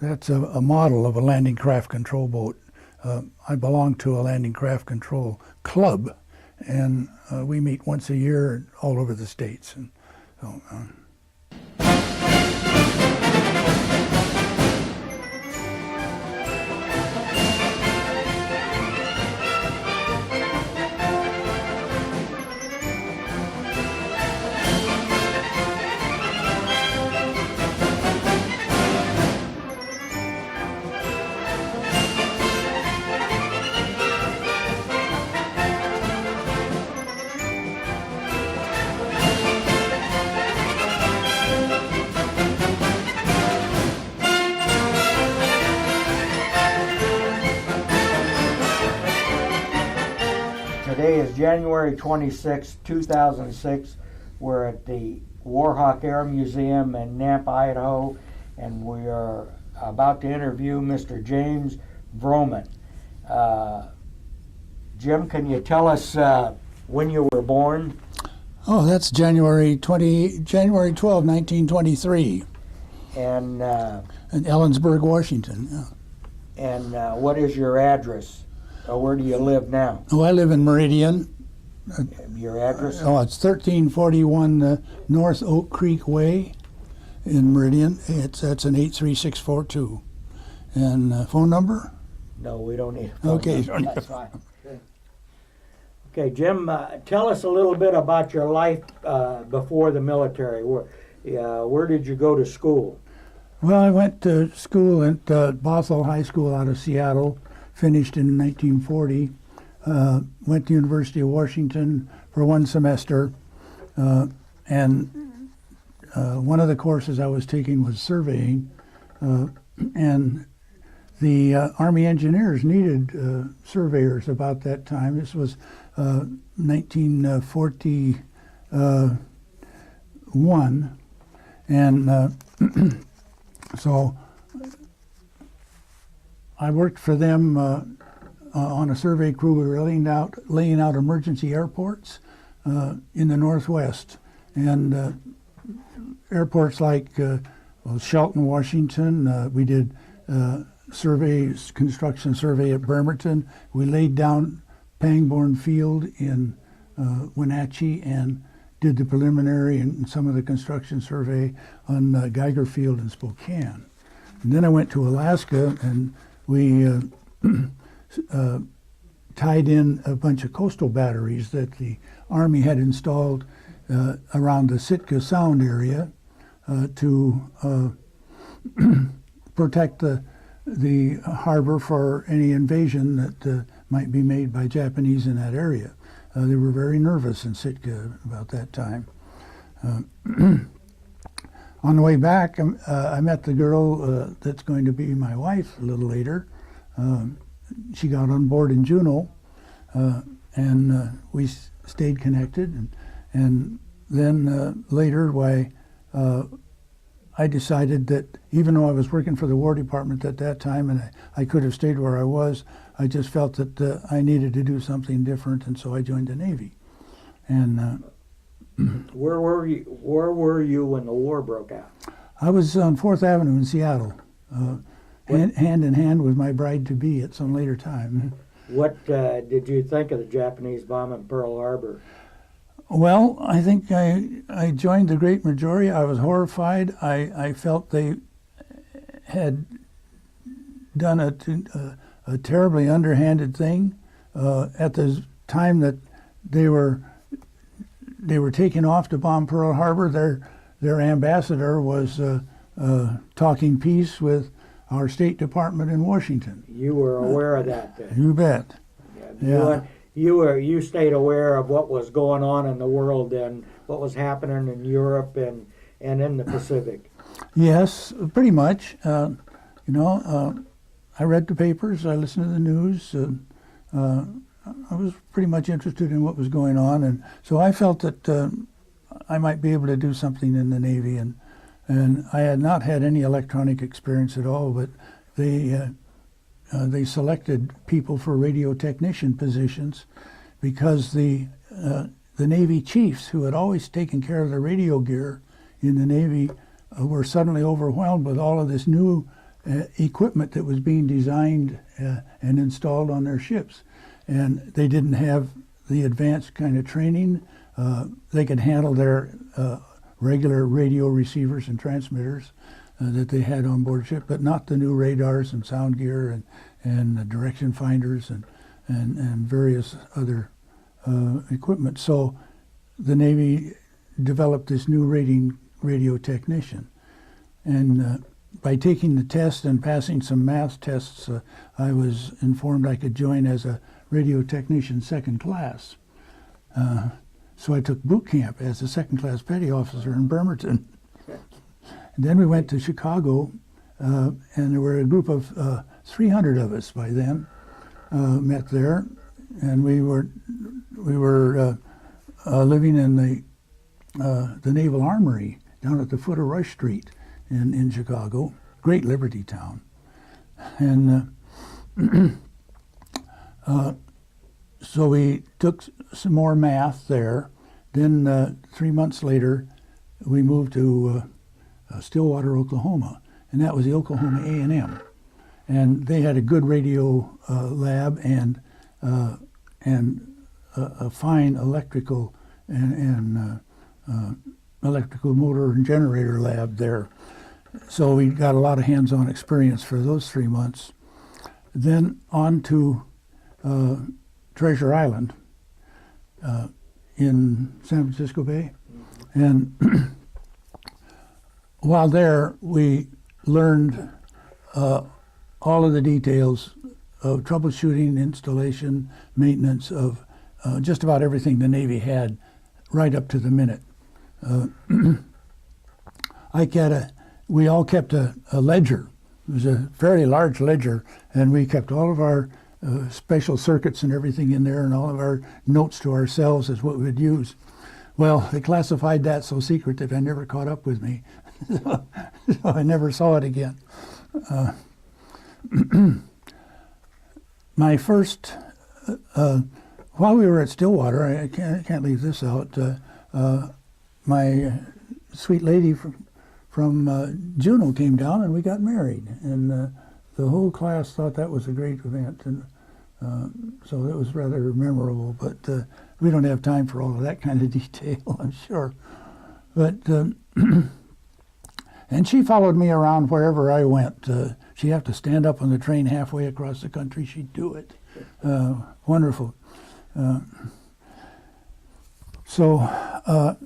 That's a model of a landing craft control boat. I belong to a landing craft control club, and we meet once a year all over the States. And so, Today is January 26, 2006. We're at the Warhawk Air Museum in Nampa, Idaho, and we are about to interview Mr. James Vrooman. Jim, can you tell us when you were born? oh, that's January 12, 1923, And in Ellensburg, Washington. Yeah. and what is your address? Or where do you live now? Oh, I live in Meridian. Your address? Oh, it's 1341 North Oak Creek Way in Meridian. That's an 83642. And phone number? No, we don't need a phone Okay. number. That's fine. Okay, Jim, tell us a little bit about your life before the military. Where did you go to school? Well, I went to school at Bothell High School out of Seattle, finished in 1940. Went to University of Washington for one semester, and one of the courses I was taking was surveying, and the Army engineers needed surveyors about that time. This was 1941, and so I worked for them on a survey crew. We were laying out emergency airports in the Northwest, and airports like Shelton, Washington. We did construction survey at Bremerton. We laid down Pangborn Field in Wenatchee and did the preliminary and some of the construction survey on Geiger Field in Spokane. And then I went to Alaska, and we tied in a bunch of coastal batteries that the Army had installed around the Sitka Sound area to protect the harbor for any invasion that might be made by Japanese in that area. They were very nervous in Sitka about that time. On the way back, I met the girl that's going to be my wife a little later. She got on board in Juneau, and we stayed connected. And then later, I decided that even though I was working for the War Department at that time, and I could have stayed where I was, I just felt that I needed to do something different, and so I joined the Navy. And Where were you when the war broke out? I was on 4th Avenue in Seattle, hand in hand with my bride-to-be at some later time. What did you think of the Japanese bombing Pearl Harbor? Well, I think I joined the great majority. I was horrified. I felt they had done a terribly underhanded thing at the time that they were taking off to bomb Pearl Harbor. Their ambassador was talking peace with our State Department in Washington. You were aware of that then? You bet. Yeah. You stayed aware of what was going on in the world and what was happening in Europe and in the Pacific. Yes, pretty much. I read the papers. I listened to the news. I was pretty much interested in what was going on, and so I felt that I might be able to do something in the Navy. And I had not had any electronic experience at all, but they selected people for radio technician positions because the Navy chiefs, who had always taken care of the radio gear in the Navy, were suddenly overwhelmed with all of this new equipment that was being designed and installed on their ships. And they didn't have the advanced kind of training. They could handle their regular radio receivers and transmitters that they had on board ship, but not the new radars and sound gear and direction finders and various other equipment. So the Navy developed this new radio technician. And by taking the test and passing some math tests, I was informed I could join as a radio technician second class. So I took boot camp as a second class petty officer in Bremerton. And then we went to Chicago, and there were a group of 300 of us by then met there, and we were living in the Naval Armory down at the foot of Rush Street in Chicago, great Liberty town. And so we took some more math there. Then 3 months later, we moved to Stillwater, Oklahoma, and that was the Oklahoma A&M. And they had a good radio lab and a fine electrical and electrical motor and generator lab there. So we got a lot of hands-on experience for those 3 months. Then on to Treasure Island in San Francisco Bay. And while there, we learned all of the details of troubleshooting, installation, maintenance of just about everything the Navy had right up to the minute. We all kept a ledger. It was a fairly large ledger, and we kept all of our special circuits and everything in there, and all of our notes to ourselves is what we'd use. Well, they classified that so secret that I never caught up with me. So I never saw it again. My first, while we were at Stillwater, I can't leave this out, my sweet lady from Juneau came down and we got married. And the whole class thought that was a great event. And so it was rather memorable, but we don't have time for all of that kind of detail, I'm sure. But, and she followed me around wherever I went. She'd have to stand up on the train halfway across the country. She'd do it. Wonderful. So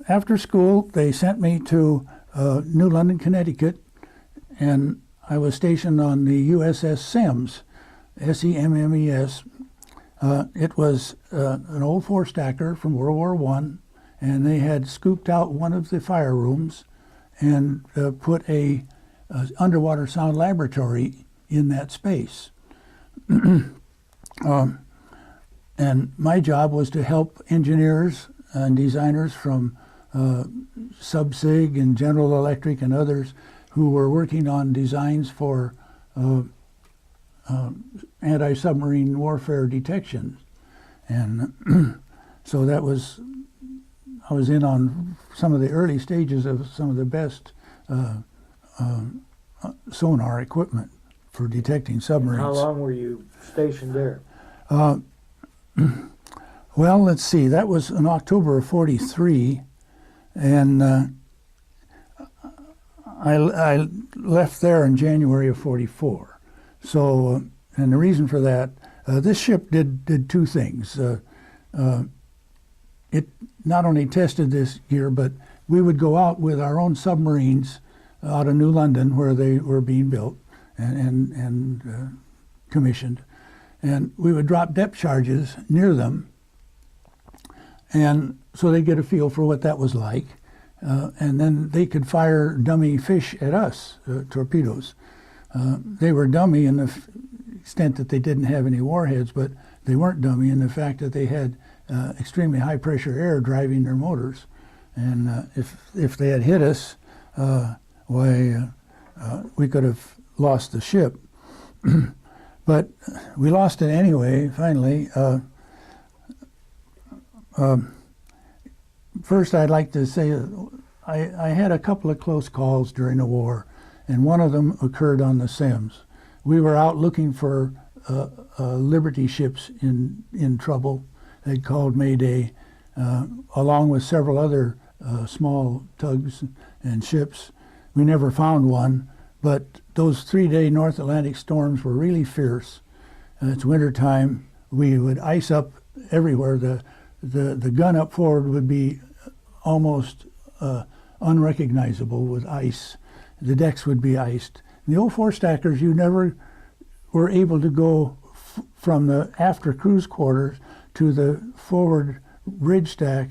after school, they sent me to New London, Connecticut, and I was stationed on the USS Semmes, S-E-M-M-E-S. It was an old four-stacker from World War I, and they had scooped out one of the fire rooms and put a underwater sound laboratory in that space. And my job was to help engineers and designers from Subsig and General Electric and others who were working on designs for anti-submarine warfare detection. And so that was, I was in on some of the early stages of some of the best sonar equipment for detecting submarines. How long were you stationed there? Well, let's see, that was in October of '43, and I left there in January of '44. So, and the reason for that, this ship did two things. It not only tested this gear, but we would go out with our own submarines out of New London, where they were being built and commissioned, and we would drop depth charges near them, and so they'd get a feel for what that was like, and then they could fire dummy fish at us, torpedoes. They were dummy in the extent that they didn't have any warheads, but they weren't dummy in the fact that they had extremely high pressure air driving their motors, and if they had hit us, we could have lost the ship. But we lost it anyway, finally. First, I'd like to say I had a couple of close calls during the war, and one of them occurred on the Sims. We were out looking for Liberty ships in trouble. They'd called Mayday, along with several other small tugs and ships. We never found one, but those 3-day North Atlantic storms were really fierce. It's wintertime. We would ice up everywhere. The gun up forward would be almost unrecognizable with ice. The decks would be iced. The old four-stackers, you never were able to go from the after cruise quarters to the forward ridge stack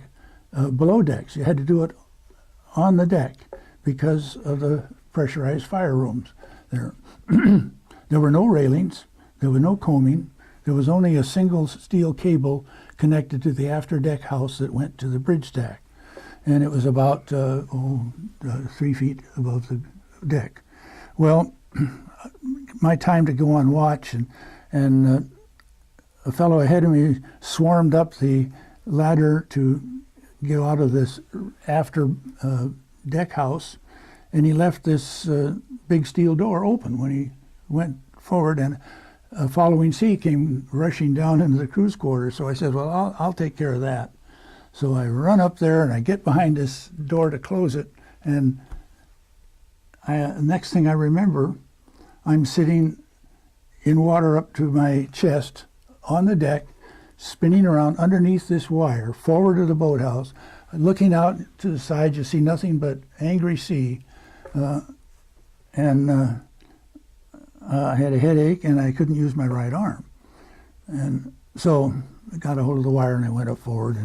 below decks. You had to do it on the deck because of the pressurized fire rooms there. There were no railings. There was no combing. There was only a single steel cable connected to the after deck house that went to the bridge stack. And it was about 3 feet above the deck. Well, my time to go on watch, and a fellow ahead of me swarmed up the ladder to get out of this after deck house, and he left this big steel door open when he went forward, and a following sea came rushing down into the cruise quarters. So I said, well, I'll take care of that. So I run up there and I get behind this door to close it, and next thing I remember, I'm sitting in water up to my chest on the deck, spinning around underneath this wire, forward of the boathouse, looking out to the side. You see nothing but angry sea, and I had a headache and I couldn't use my right arm. And so I got a hold of the wire and I went up forward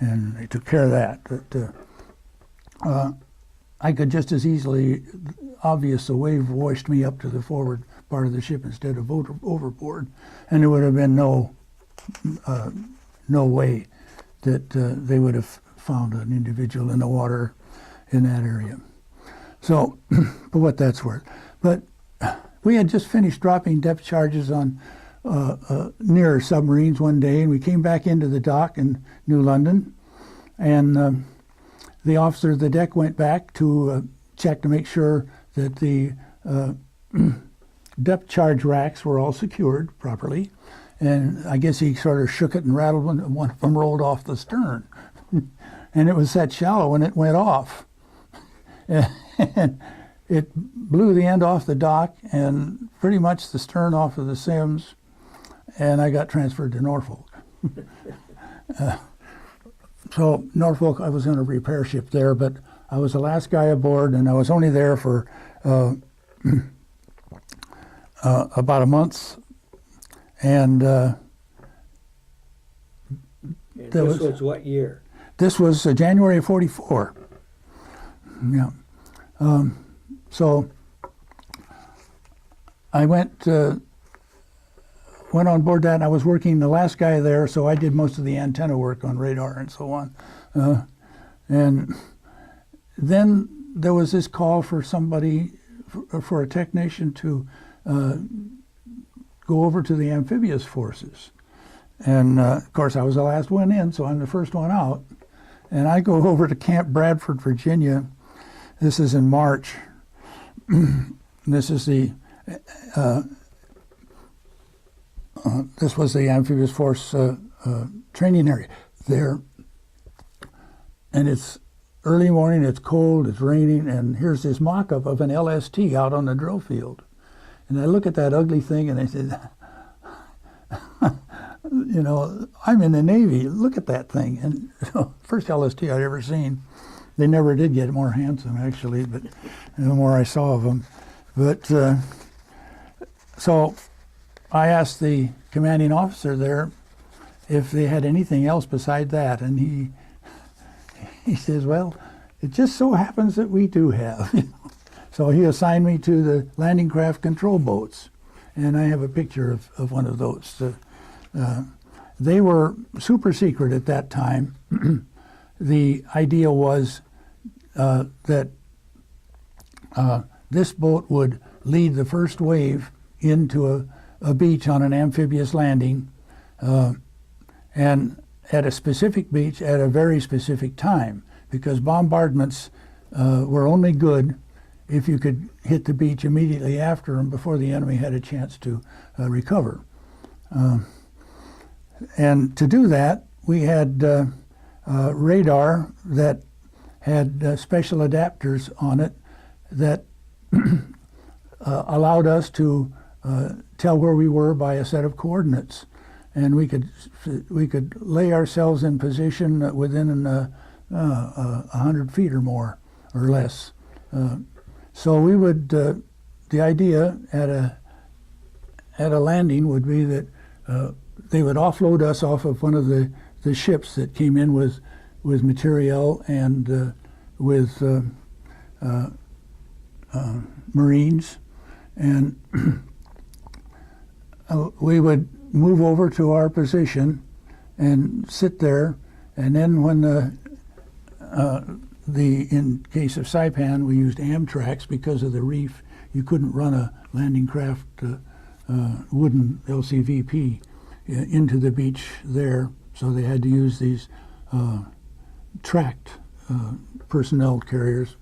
and I took care of that. But I could just as easily, obvious the wave washed me up to the forward part of the ship instead of overboard, and there would have been no way that they would have found an individual in the water in that area. So, for what that's worth. But we had just finished dropping depth charges on near submarines one day, and we came back into the dock in New London, and the officer of the deck went back to check to make sure that the depth charge racks were all secured properly, and I guess he sort of shook it and rattled one of them rolled off the stern. And it was that shallow when it went off. And it blew the end off the dock and pretty much the stern off of the Sims, and I got transferred to Norfolk. So Norfolk, I was in a repair ship there, but I was the last guy aboard, and I was only there for about a month. And this was what year? This was January of '44. Yeah. So I went on board that, and I was working the last guy there, so I did most of the antenna work on radar and so on. And then there was this call for somebody, for a technician to go over to the amphibious forces. And of course I was the last one in, so I'm the first one out. And I go over to Camp Bradford, Virginia. This is in March. This is the this was the amphibious force training area there. And it's early morning, it's cold, it's raining, and here's this mock-up of an LST out on the drill field. And I look at that ugly thing and I said, you know, I'm in the Navy, look at that thing. And so, first LST I'd ever seen. They never did get more handsome, actually, but the more I saw of them. But so I asked the commanding officer there if they had anything else beside that, and he says, well, it just so happens that we do have. So he assigned me to the landing craft control boats, and I have a picture of one of those. They were super secret at that time. The idea was that this boat would lead the first wave into a beach on an amphibious landing, and at a specific beach at a very specific time, because bombardments were only good if you could hit the beach immediately after them before the enemy had a chance to recover. And to do that, we had radar that had special adapters on it that allowed us to tell where we were by a set of coordinates, and we could lay ourselves in position within 100 feet or more or less. So we would. The idea at a landing would be that they would offload us off of one of the ships that came in with material and with Marines, and we would move over to our position and sit there, and then when in case of Saipan, we used Amtraks because of the reef. You couldn't run a landing craft wooden LCVP into the beach there, so they had to use these tracked personnel carriers.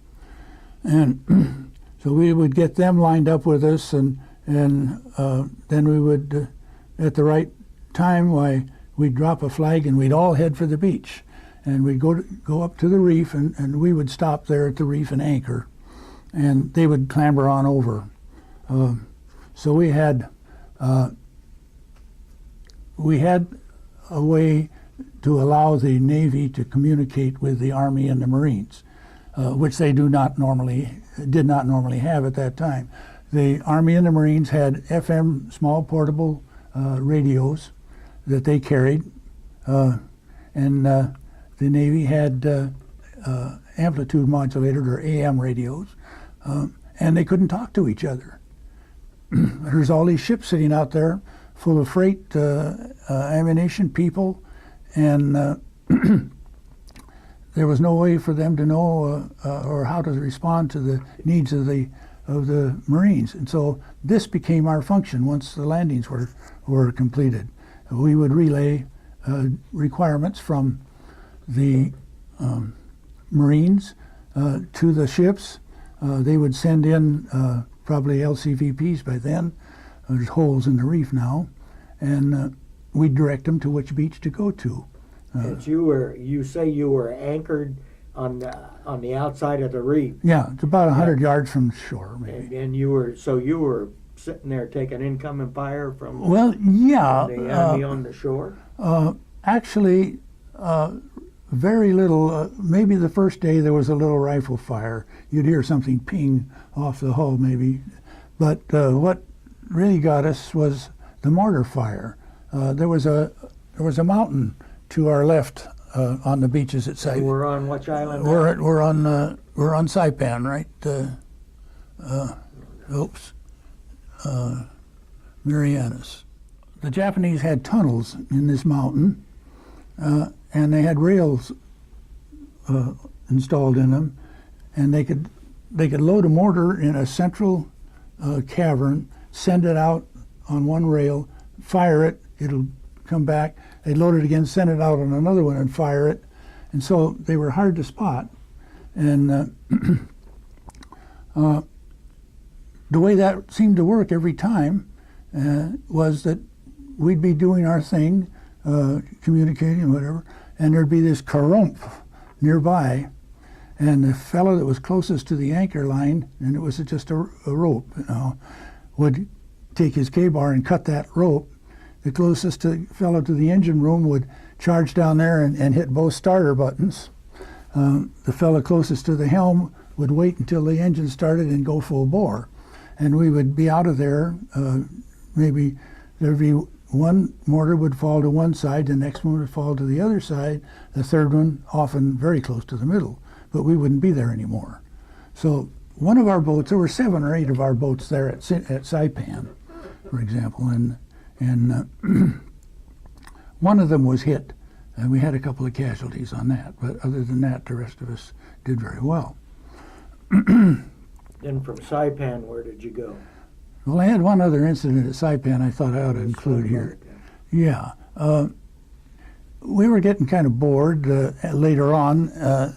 And so we would get them lined up with us, and then we would, at the right time, we'd drop a flag and we'd all head for the beach. And we'd go up to the reef, and we would stop there at the reef and anchor, and they would clamber on over. So we had a way to allow the Navy to communicate with the Army and the Marines, which they did not normally have at that time. The Army and the Marines had FM small portable radios that they carried, and the Navy had amplitude modulated or AM radios, and they couldn't talk to each other. There's all these ships sitting out there full of freight, ammunition, people, and there was no way for them to know or how to respond to the needs of the Marines. And so this became our function once the landings were completed. We would relay requirements from the Marines to the ships. They would send in probably LCVPs by then. There's holes in the reef now, and we'd direct them to which beach to go to. And you say you were anchored on the outside of the reef. Yeah, it's about 100 yards from shore, maybe. And you were sitting there taking incoming fire from the enemy on the shore. Actually, very little. Maybe the first day there was a little rifle fire. You'd hear something ping off the hull, maybe. But what really got us was the mortar fire. There was a mountain to our left on the beaches at Saipan. We're on which island? We're on Saipan, right? Marianas. The Japanese had tunnels in this mountain, and they had rails installed in them, and they could load a mortar in a central cavern, send it out on one rail, fire it, it'll come back, they'd load it again, send it out on another one and fire it. And so they were hard to spot. And the way that seemed to work every time was that we'd be doing our thing, communicating, whatever, and there'd be this karumph nearby, and the fellow that was closest to the anchor line, and it was just a rope, would take his K-bar and cut that rope. The closest fellow to the engine room would charge down there and hit both starter buttons. The fellow closest to the helm would wait until the engine started and go full bore. And we would be out of there. Maybe there'd be one mortar would fall to one side, the next one would fall to the other side, the third one often very close to the middle, but we wouldn't be there anymore. So one of our boats, there were 7 or 8 of our boats there at Saipan, for example, and one of them was hit, and we had a couple of casualties on that, but other than that, the rest of us did very well. Then from Saipan, where did you go? Well, I had one other incident at Saipan I thought I ought to include here. Yeah. We were getting kind of bored. Later on,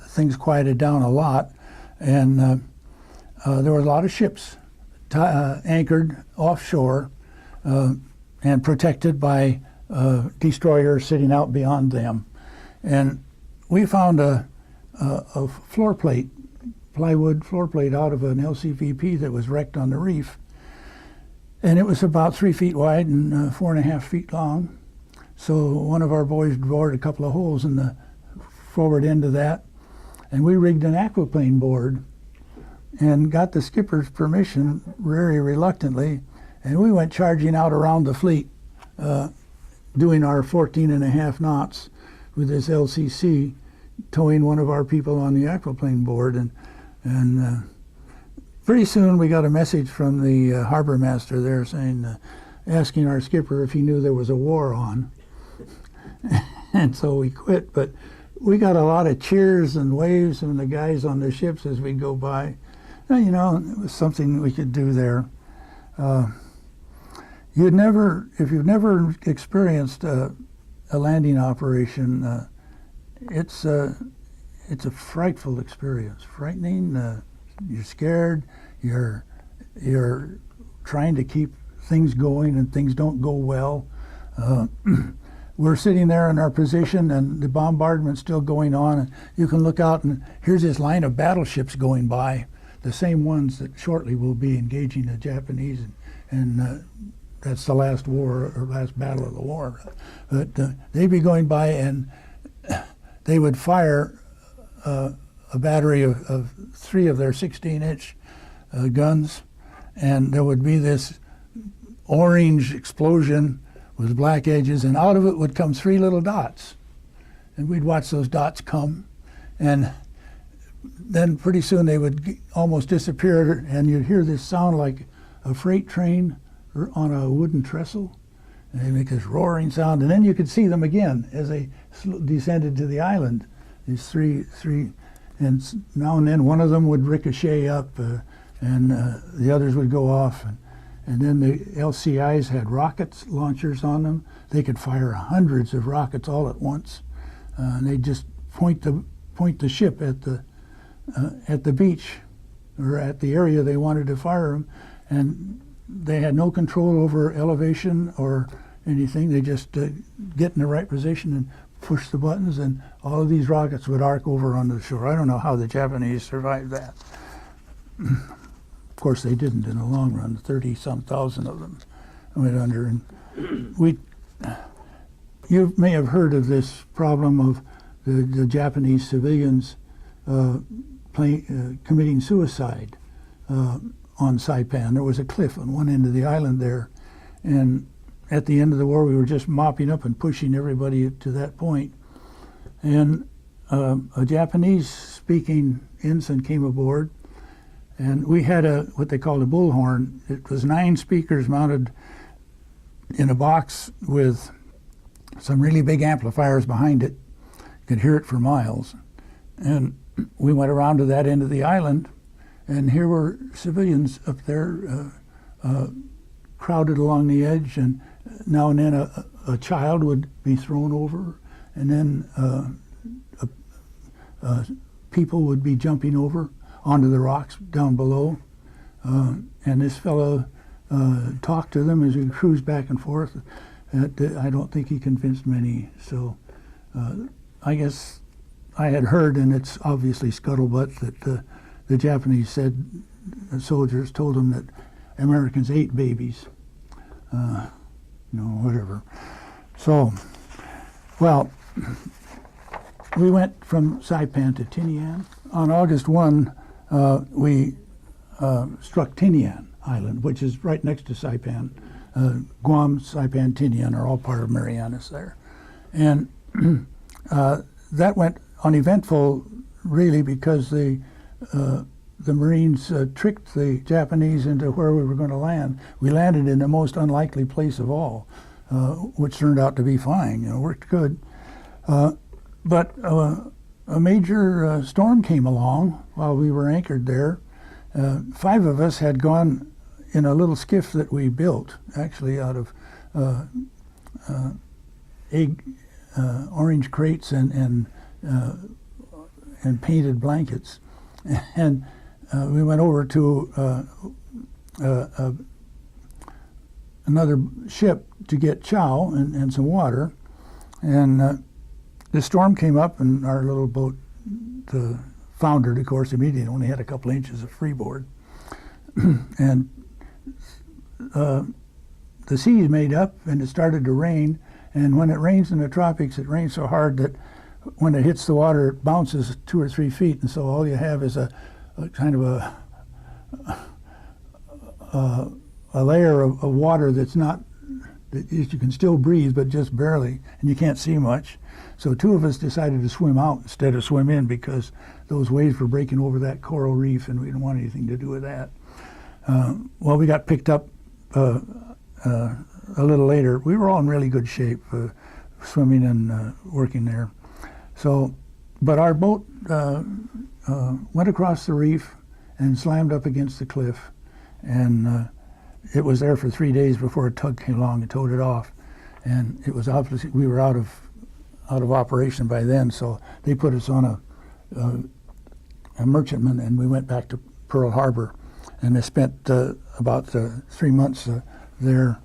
things quieted down a lot, and there were a lot of ships anchored offshore and protected by destroyers sitting out beyond them. And we found a floor plate, plywood floor plate out of an LCVP that was wrecked on the reef. And it was about 3 feet wide and 4.5 feet long. So one of our boys bored a couple of holes in the forward end of that, and we rigged an aquaplane board and got the skipper's permission very reluctantly, and we went charging out around the fleet, doing our 14.5 knots with this LCC, towing one of our people on the aquaplane board, and pretty soon we got a message from the harbor master there saying, asking our skipper if he knew there was a war on. And so we quit, but we got a lot of cheers and waves from the guys on the ships as we'd go by. And, you know, it was something we could do there. If you've never experienced a landing operation, it's a frightful experience, frightening. You're scared. You're trying to keep things going, and things don't go well. We're sitting there in our position, and the bombardment's still going on. And you can look out, and here's this line of battleships going by, the same ones that shortly will be engaging the Japanese, and that's the last war or last battle of the war. But they'd be going by, and they would fire a battery of 3 of their 16-inch guns, and there would be this orange explosion with black edges, and out of it would come 3 little dots. And we'd watch those dots come, and then pretty soon they would almost disappear, and you'd hear this sound like a freight train on a wooden trestle, and they make this roaring sound, and then you could see them again as they descended to the island. These three, and now and then one of them would ricochet up, and the others would go off. And then the LCIs had rockets launchers on them. They could fire hundreds of rockets all at once, and they'd just point the ship at the beach or at the area they wanted to fire them, and they had no control over elevation or anything. They just get in the right position and push the buttons, and all of these rockets would arc over onto the shore. I don't know how the Japanese survived that. Of course, they didn't in the long run. 30-some thousand of them went under. And you may have heard of this problem of the Japanese civilians committing suicide on Saipan. There was a cliff on one end of the island there, and at the end of the war, we were just mopping up and pushing everybody to that point. And a Japanese-speaking ensign came aboard, and we had what they called a bullhorn. It was 9 speakers mounted in a box with some really big amplifiers behind it. You could hear it for miles. And we went around to that end of the island, and here were civilians up there crowded along the edge, and now and then a child would be thrown over, and then people would be jumping over onto the rocks down below. And this fellow talked to them as we cruised back and forth. I don't think he convinced many. So I guess I had heard, and it's obviously scuttlebutt, that the Japanese said, the soldiers told them that Americans ate babies. Whatever. So, well, we went from Saipan to Tinian. On August 1, we struck Tinian Island, which is right next to Saipan. Guam, Saipan, Tinian are all part of Marianas there. And that went uneventful, really, because the Marines tricked the Japanese into where we were going to land. We landed in the most unlikely place of all, which turned out to be fine. Worked good. But a major storm came along while we were anchored there. 5 of us had gone in a little skiff that we built, actually out of orange crates and painted blankets. And we went over to another ship to get chow and some water. And the storm came up, and our little boat foundered, of course, immediately. It only had a couple inches of freeboard. And the seas made up, and it started to rain. And when it rains in the tropics, it rains so hard that when it hits the water, it bounces 2 or 3 feet. And so all you have is a kind of a layer of water that's not, that you can still breathe, but just barely, and you can't see much. So 2 of us decided to swim out instead of swim in, because those waves were breaking over that coral reef, and we didn't want anything to do with that. Well, we got picked up a little later. We were all in really good shape, swimming and working there. So, but our boat went across the reef and slammed up against the cliff, and it was there for 3 days before a tug came along and towed it off. And it was obviously, we were out of operation by then, so they put us on a merchantman, and we went back to Pearl Harbor, and I spent about 3 months there.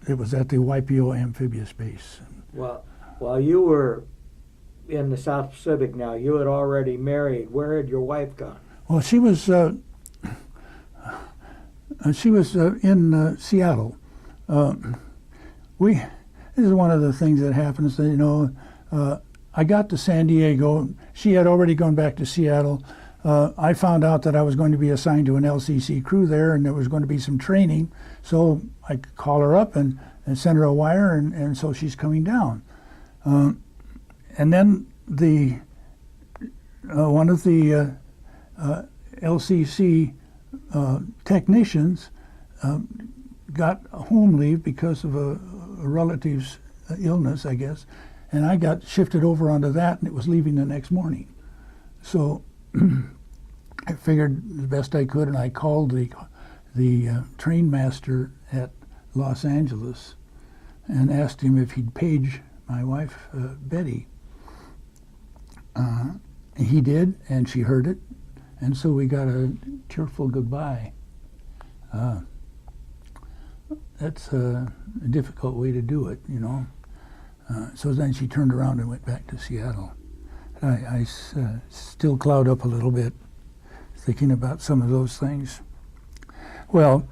It was at the YPO amphibious base. Well, while you were in the South Pacific now, you had already married. Where had your wife gone? Well, she was in Seattle. This is one of the things that happens. That, you know, I got to San Diego. She had already gone back to Seattle. I found out that I was going to be assigned to an LCC crew there, and there was going to be some training. So I could call her up and send her a wire, and so she's coming down. And then one of the LCC technicians got home leave because of a relative's illness, I guess, and I got shifted over onto that, and it was leaving the next morning. So I figured the best I could, and I called the train master at Los Angeles and asked him if he'd page my wife, Betty. He did, and she heard it, and so we got a tearful goodbye. That's a difficult way to do it, you know. So then she turned around and went back to Seattle. I still cloud up a little bit thinking about some of those things. Well,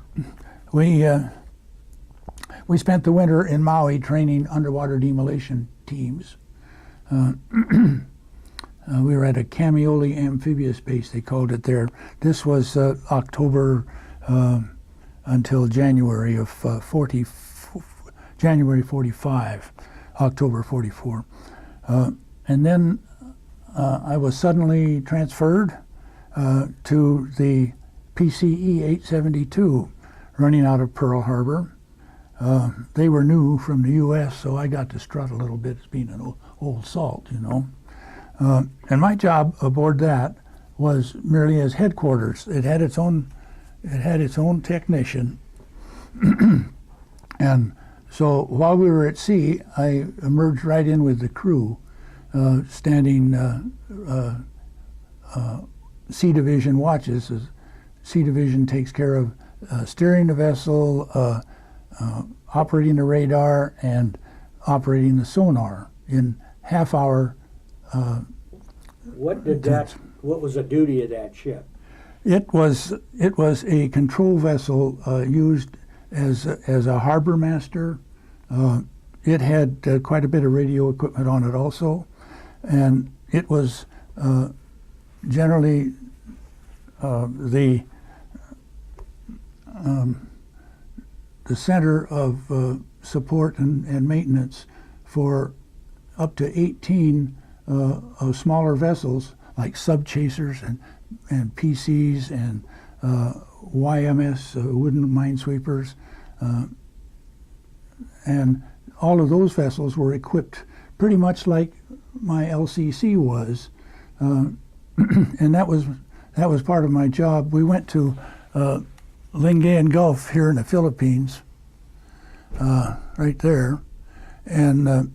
we spent the winter in Maui training underwater demolition teams. We were at a Kamiole amphibious base, they called it there. This was October until January of January 45, October 44. And then I was suddenly transferred to the PCE 872 running out of Pearl Harbor. They were new from the U.S., so I got to strut a little bit as being an old salt, you know. And my job aboard that was merely as headquarters. It had its own technician. And so while we were at sea, I emerged right in with the crew, standing C Division watches. C Division takes care of steering the vessel, operating the radar, and operating the sonar in half-hour. What was the duty of that ship? It was a control vessel used as a harbor master. It had quite a bit of radio equipment on it also, and it was generally the center of support and maintenance for up to 18 of smaller vessels like sub-chasers and PCs and YMS, wooden minesweepers, and all of those vessels were equipped pretty much like my LCC was, and that was part of my job. We went to Lingayen Gulf here in the Philippines, right there, and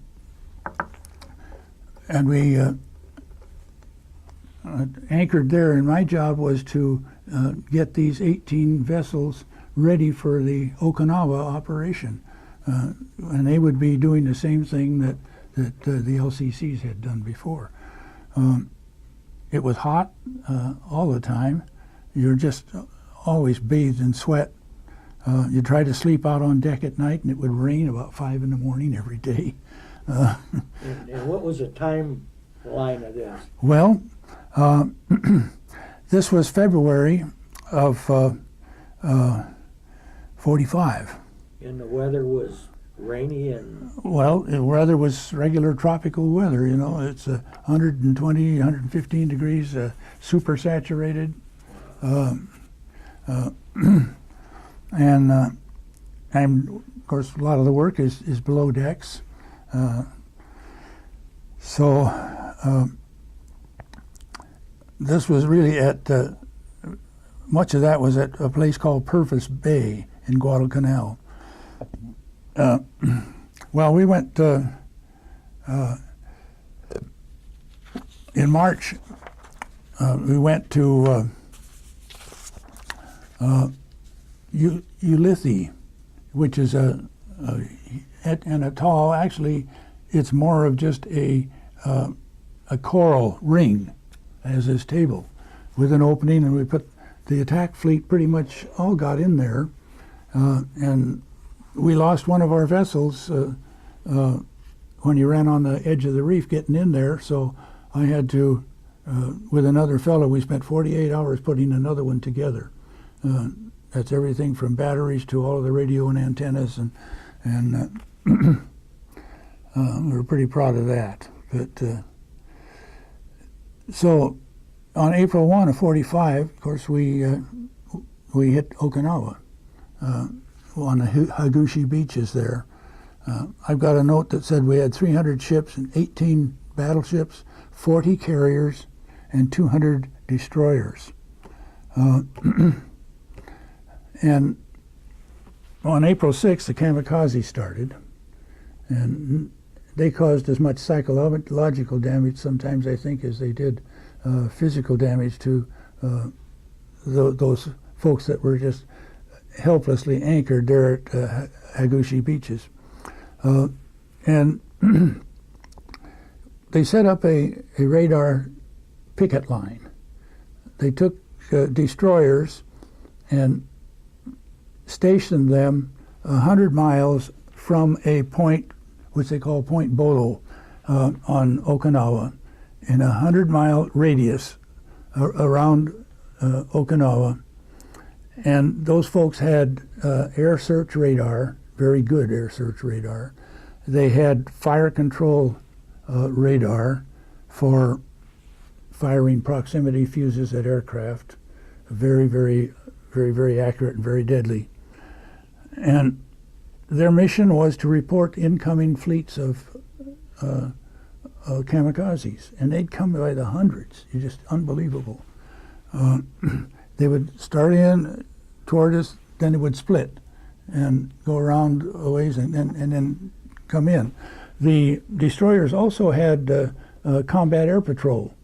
we anchored there, and my job was to get these 18 vessels ready for the Okinawa operation. And they would be doing the same thing that the LCCs had done before. It was hot all the time. You're just always bathed in sweat. You try to sleep out on deck at night, and it would rain about 5 in the morning every day. And what was the timeline of this? Well, this was February of 45. And the weather was rainy and... Well, the weather was regular tropical weather, you know. It's 120, 115 degrees, super saturated. And of course, a lot of the work is below decks. This was really at, much of that was at a place called Purvis Bay in Guadalcanal. Well, we went in March. We went to Ulithi, which is an atoll. Actually, it's more of just a coral ring, as this table, with an opening, and we put the attack fleet pretty much all got in there, and we lost one of our vessels when he ran on the edge of the reef getting in there, so I had to, with another fellow, we spent 48 hours putting another one together. That's everything from batteries to all of the radio and antennas, and we were pretty proud of that. But so on April 1 of 45, of course, we hit Okinawa on the Hagushi beaches there. I've got a note that said we had 300 ships and 18 battleships, 40 carriers, and 200 destroyers. And on April 6th, the kamikaze started, and they caused as much psychological damage sometimes, I think, as they did physical damage to those folks that were just helplessly anchored there at Hagushi beaches. And they set up a radar picket line. They took destroyers and stationed them 100 miles from a point, which they call Point Bolo, on Okinawa, in a 100-mile radius around Okinawa. And those folks had air search radar, very good air search radar. They had fire control radar for firing proximity fuses at aircraft, very, very, very, very accurate and very deadly. And their mission was to report incoming fleets of kamikazes, and they'd come by the hundreds. It's just unbelievable. They would start in toward us, then it would split and go around a ways and then come in. The destroyers also had combat air patrol,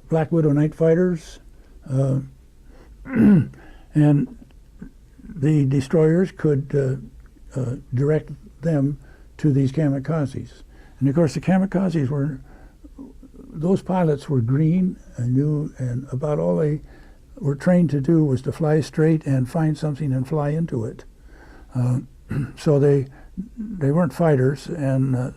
Black Widow night fighters, and the destroyers could direct them to these kamikazes. And of course the kamikazes those pilots were green and knew, and about all they were trained to do was to fly straight and find something and fly into it. So they weren't fighters, and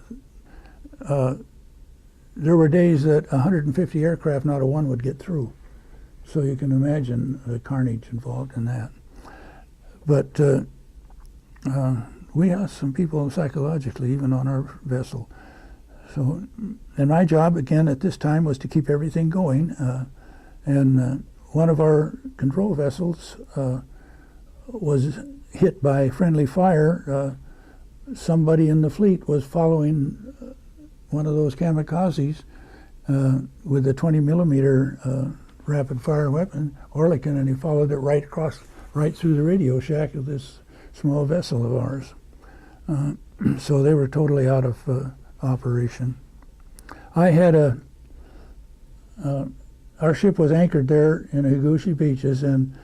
there were days that 150 aircraft, not a one would get through. So you can imagine the carnage involved in that. But we lost some people psychologically, even on our vessel. So, and my job, again, at this time was to keep everything going. And one of our control vessels was hit by friendly fire. Somebody in the fleet was following one of those kamikazes with a 20 millimeter rapid fire weapon, Oerlikon, and he followed it right through the radio shack of this small vessel of ours. So they were totally out of operation. I had our ship was anchored there in Higuchi Beaches, and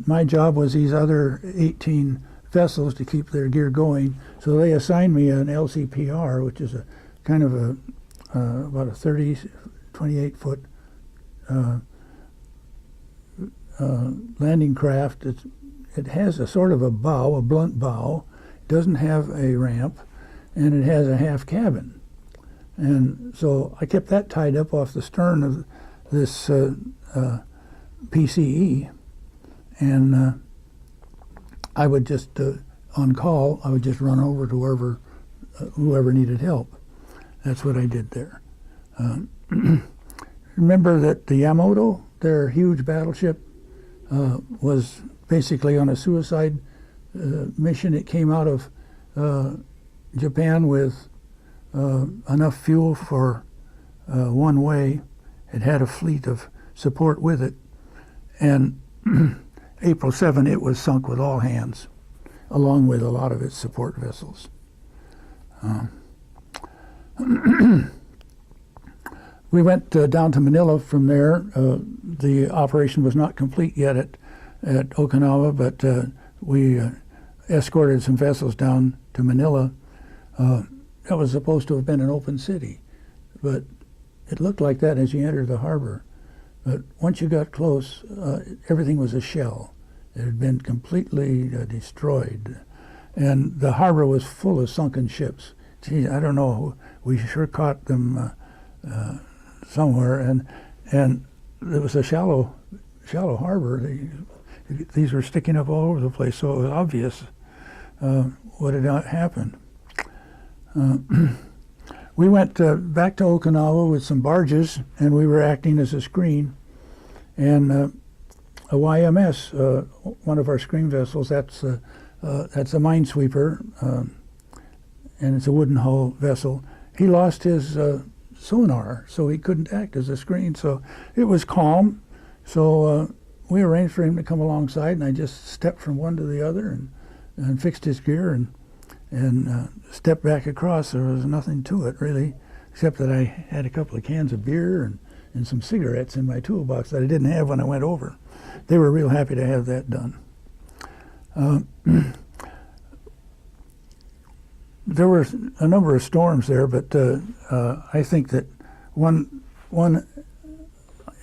my job was these other 18 vessels to keep their gear going. So they assigned me an LCPR, which is a kind of a about a 28-foot landing craft. It has a sort of a bow, a blunt bow. It doesn't have a ramp, and it has a half cabin. And so I kept that tied up off the stern of this PCE, and I would just, on call, I would just run over to whoever needed help. That's what I did there. Remember that the Yamato, their huge battleship, was basically on a suicide mission. It came out of Japan with enough fuel for one way. It had a fleet of support with it. And April 7, it was sunk with all hands, along with a lot of its support vessels. We went down to Manila from there. The operation was not complete yet at Okinawa, but we escorted some vessels down to Manila. That was supposed to have been an open city, but it looked like that as you entered the harbor. But once you got close, everything was a shell. It had been completely destroyed. And the harbor was full of sunken ships. Gee, I don't know, we sure caught them somewhere. And it was a shallow harbor. These were sticking up all over the place, so it was obvious what had happened. We went back to Okinawa with some barges, and we were acting as a screen. And a YMS, one of our screen vessels, that's a minesweeper, and it's a wooden hull vessel. He lost his sonar, so he couldn't act as a screen. So it was calm. So we arranged for him to come alongside, and I just stepped from one to the other and fixed his gear and stepped back across. There was nothing to it, really, except that I had a couple of cans of beer and some cigarettes in my toolbox that I didn't have when I went over. They were real happy to have that done. There were a number of storms there, but I think that one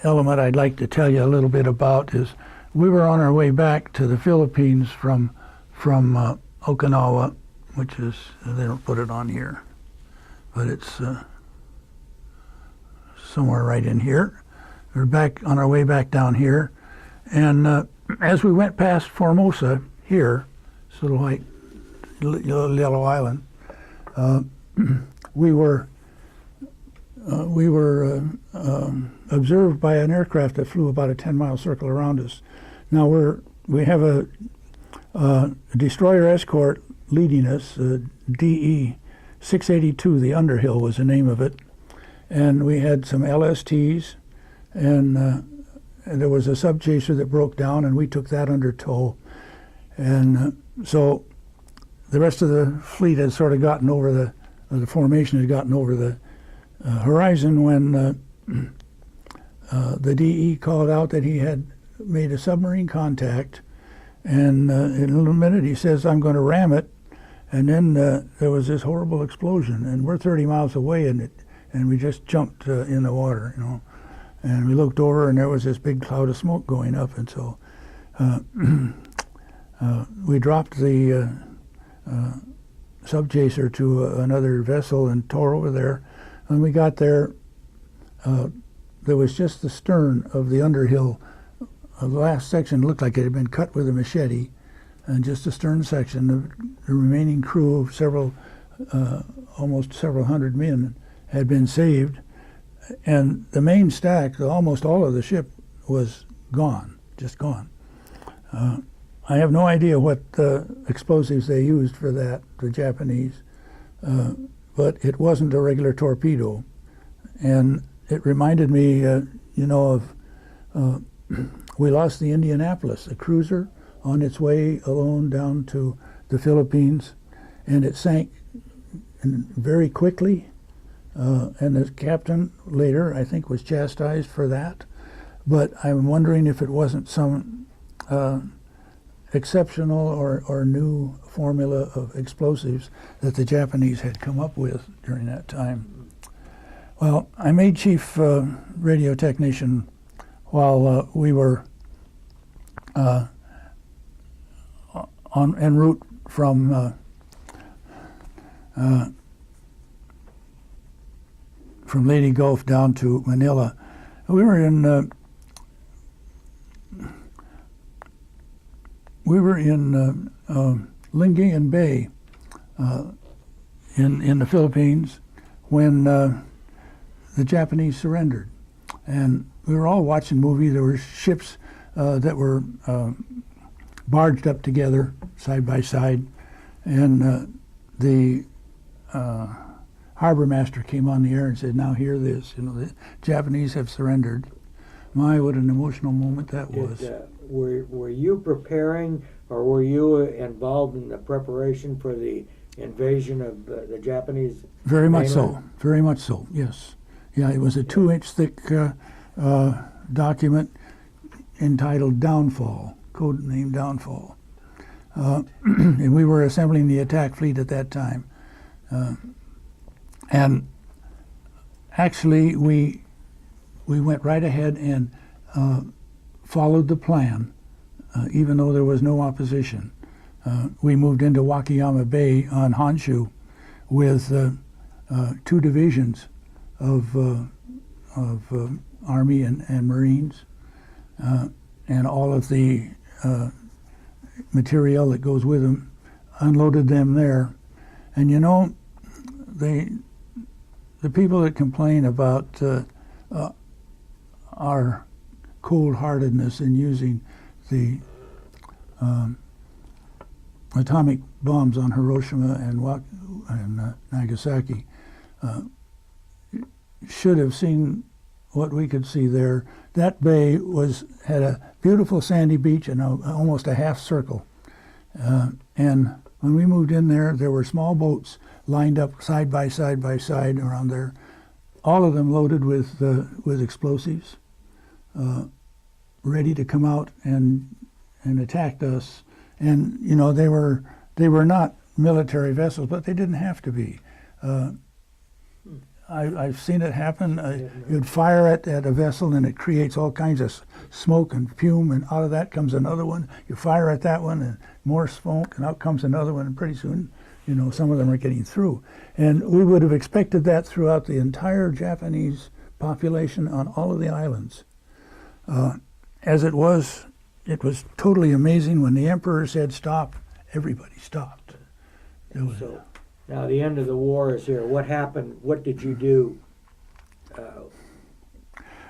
element I'd like to tell you a little bit about is we were on our way back to the Philippines from Okinawa, which is, they don't put it on here, but it's somewhere right in here. We're back on our way back down here, and as we went past Formosa here, this little white yellow island, we were observed by an aircraft that flew about a 10-mile circle around us. Now we have a destroyer escort leading us, DE 682, the Underhill was the name of it, and we had some LSTs, and there was a subchaser that broke down, and we took that under tow, and so the rest of the fleet had sort of gotten over the formation had gotten over the horizon when the DE called out that he had made a submarine contact, and in a little minute he says, "I'm going to ram it," and then there was this horrible explosion, and we're 30 miles away, and we just jumped in the water, you know, and we looked over, and there was this big cloud of smoke going up, and so we dropped the subchaser to another vessel and tore over there. When we got there, there was just the stern of the Underhill. The last section looked like it had been cut with a machete, and just the stern section. The remaining crew of almost several hundred men had been saved, and the main stack, almost all of the ship, was gone, just gone. I have no idea what explosives they used for that, the Japanese, but it wasn't a regular torpedo. And it reminded me, of, we lost the Indianapolis, a cruiser, on its way alone down to the Philippines, and it sank very quickly, and the captain later, I think, was chastised for that. but I'm wondering if it wasn't some exceptional or new formula of explosives that the Japanese had come up with during that time. Well, I made chief radio technician while we were en route from Lady Gulf down to Manila. We were in Lingayen Bay in the Philippines when the Japanese surrendered, and we were all watching movies. There were ships that were barged up together side by side, and the harbor master came on the air and said, "Now hear this, the Japanese have surrendered." My, what an emotional moment that was. Were you preparing, or were you involved in the preparation for the invasion of the Japanese? Very much so. Very much so. Yes. Yeah, it was a 2-inch thick document entitled "Downfall," code name "Downfall," and we were assembling the attack fleet at that time. And actually, we went right ahead and followed the plan, even though there was no opposition. We moved into Wakayama Bay on Honshu with 2 divisions of Army and Marines, and all of the material that goes with them, unloaded them there. And the people that complain about our cold-heartedness in using the atomic bombs on Hiroshima and Nagasaki should have seen what we could see there. That bay had a beautiful sandy beach and almost a half circle. And when we moved in there were small boats lined up side by side around there, all of them loaded with explosives, ready to come out and attack us. And they were not military vessels, but they didn't have to be. I've seen it happen. You'd fire at a vessel and it creates all kinds of smoke and fume, and out of that comes another one. You fire at that one and more smoke, and out comes another one, and pretty soon, some of them are getting through. And we would have expected that throughout the entire Japanese population on all of the islands. As it was totally amazing. When the emperor said stop, everybody stopped. So now the end of the war is here. What happened? What did you do?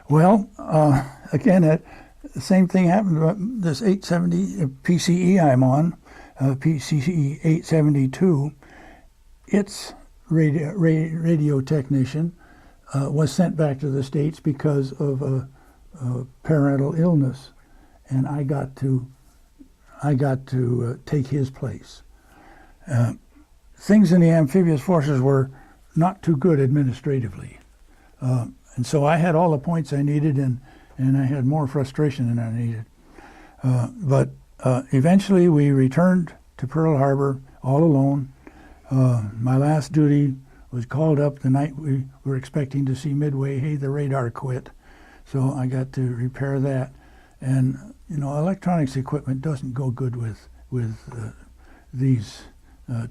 Well, again, the same thing happened. This 870 PCE I'm on, PCE 872, its radio technician was sent back to the States because of a parental illness, and I got to take his place. Things in the amphibious forces were not too good administratively, and so I had all the points I needed, and I had more frustration than I needed. But eventually we returned to Pearl Harbor all alone. My last duty was called up the night we were expecting to see Midway. Hey, the radar quit. So I got to repair that. And, electronics equipment doesn't go good with these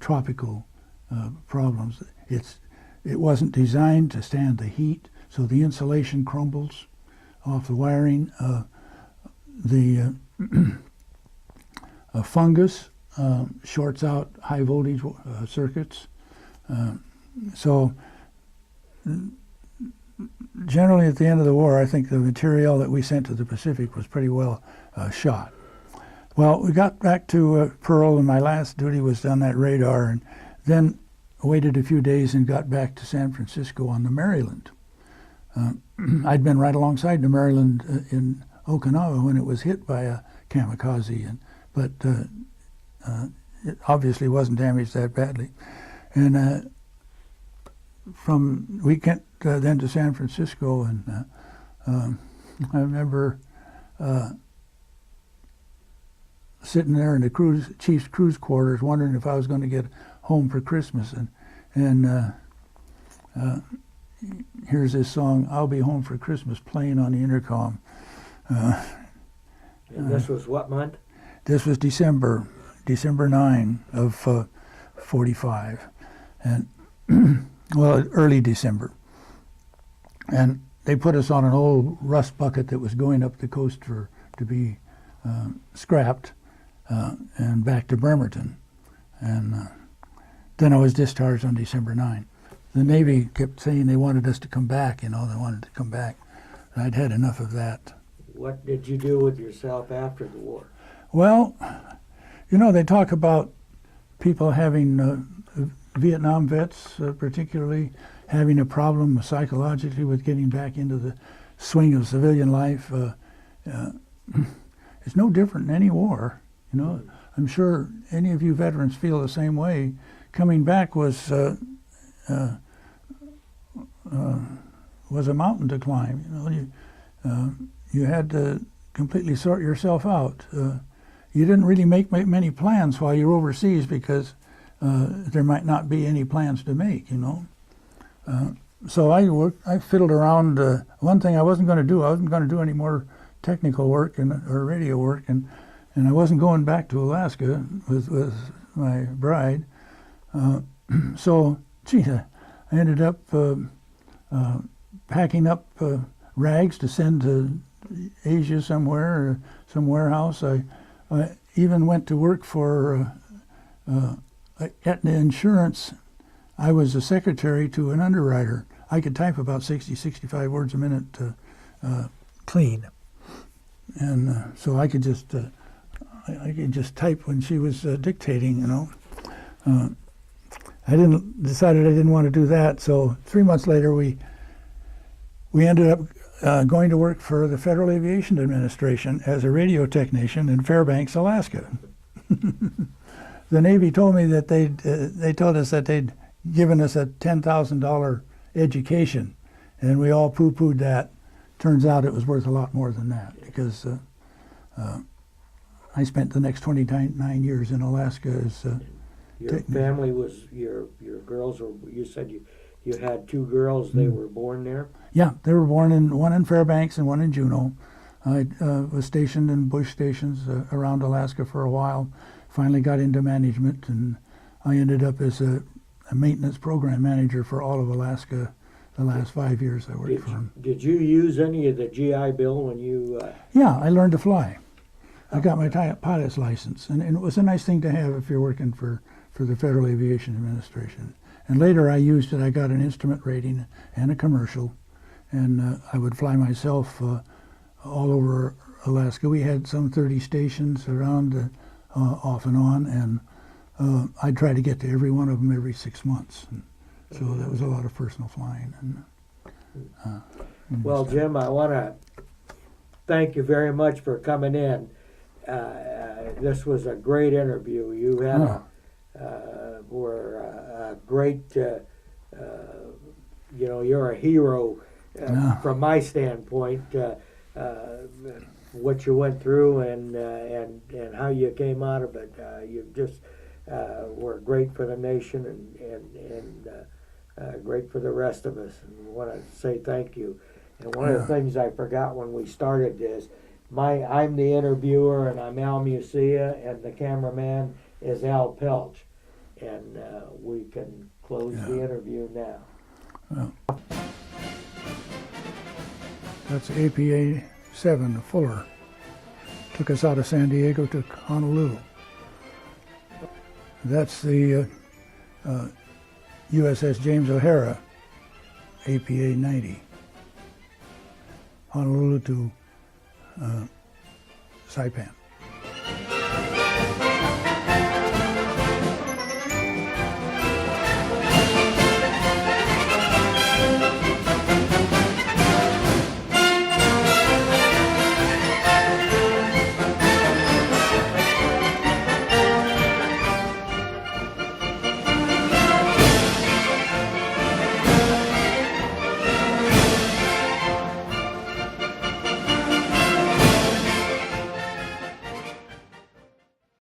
tropical problems. It wasn't designed to stand the heat, so the insulation crumbles off the wiring. The fungus shorts out high voltage circuits. So generally at the end of the war, I think the material that we sent to the Pacific was pretty well shot. Well, we got back to Pearl, and my last duty was on that radar, and then waited a few days and got back to San Francisco on the Maryland. I'd been right alongside the Maryland in Okinawa when it was hit by a kamikaze, but it obviously wasn't damaged that badly. And we went then to San Francisco, and I remember sitting there in the chief's cruise quarters, wondering if I was going to get home for Christmas, and here's this song, "I'll Be Home for Christmas," playing on the intercom. And this was what month? This was December 9 of 45, and well, early December. And they put us on an old rust bucket that was going up the coast to be scrapped and back to Bremerton. And then I was discharged on December 9. The Navy kept saying they wanted us to come back, they wanted to come back. I'd had enough of that. What did you do with yourself after the war? Well, they talk about people having, Vietnam vets particularly, having a problem psychologically with getting back into the swing of civilian life. It's no different in any war. I'm sure any of you veterans feel the same way. Coming back was a mountain to climb. You had to completely sort yourself out. You didn't really make many plans while you were overseas because there might not be any plans to make. So I fiddled around. One thing I wasn't going to do any more technical work or radio work, and I wasn't going back to Alaska with my bride. So, I ended up packing up rags to send to Asia somewhere, or some warehouse. I even went to work for Aetna Insurance. I was a secretary to an underwriter. I could type about 60, 65 words a minute clean. And so I could just type when she was dictating, I decided I didn't want to do that. So 3 months later, we ended up going to work for the Federal Aviation Administration as a radio technician in Fairbanks, Alaska. The Navy told me that they told us that they'd given us a $10,000 education, and we all poo-pooed that. Turns out it was worth a lot more than that, because I spent the next 29 years in Alaska as your family was your girls, or you said you had two girls. They were born there. Yeah, they were born one in Fairbanks and one in Juneau. I was stationed in bush stations around Alaska for a while. Finally got into management, and I ended up as a maintenance program manager for all of Alaska the last 5 years I worked for them. Did you use any of the GI Bill when you... Yeah, I learned to fly. I got my pilot's license, and it was a nice thing to have if you're working for the Federal Aviation Administration. And later I used it. I got an instrument rating and a commercial, and I would fly myself all over Alaska. We had some 30 stations around off and on, and I'd try to get to every one of them every 6 months. And so that was a lot of personal flying. And, well, Jim, I want to thank you very much for coming in. This was a great interview. You had were a great, you're a hero from my standpoint. What you went through and how you came out of it. You just were great for the nation and great for the rest of us. And I want to say thank you. And one of the things I forgot when we started this, I'm the interviewer, and I'm Al Musia, and the cameraman is Al Pelch. And we can close the interview now. Well, that's APA 7, Fuller. Took us out of San Diego to Honolulu. That's the USS James O'Hara, APA 90. Honolulu to Saipan.